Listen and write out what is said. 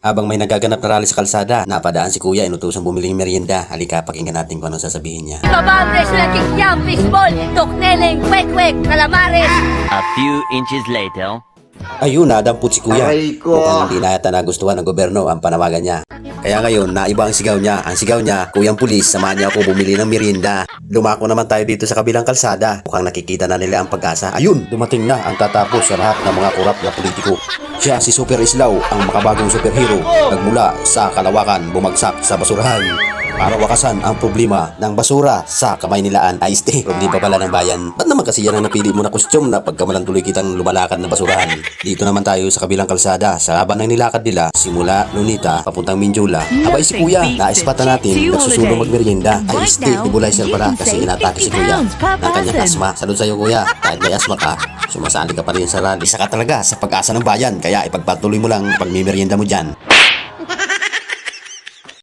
Habang may nagaganap na rally sa kalsada, napadaan si Kuya, inutosang bumili ng merienda. Halika, pakinggan natin kung anong sasabihin niya. Babante sila kikyam, fishball, tukneleng, kwek-kwek, calamares. A few inches later. Ayun, nadampot si Kuya. Aray ko. Mukhang hindi na yata nagustuhan ng gobyerno ang panawagan niya. Kaya ngayon, naiba ang sigaw niya. Ang sigaw niya, Kuyang Pulis, samahan niya ako bumili ng merienda. Lumako naman tayo dito sa kabilang kalsada. Mukhang nakikita na nila ang pag-asa. Ayun, dumating na ang tatapos sa lahat ng mga korap na politiko. Siya si Super Islaw, ang makabagong superhero. Nagmula sa kalawakan, bumagsak sa basurahan para wakasan ang problema ng basura sa Kamaynilaan. Ay, problema pala ng bayan. Ba't naman kasi yan ang napili mo na kostyum na pagkamalang tuloy kitang lumalakad na basurahan? Dito naman tayo sa kabilang kalsada. Sa laban ng nilakad nila, simula Lunita, papuntang Minjula. Abay si Kuya, naispatan natin, nagsusulo magmerienda. Ay, nebulizer pala kasi inatake si Kuya ng kanyang asma. Salud sa'yo Kuya, kahit may asma ka, sumasali ka pa rin sa rally. Isa ka talaga sa pag-asa ng bayan, kaya ipagpatuloy mo lang pagmimerienda mo dyan.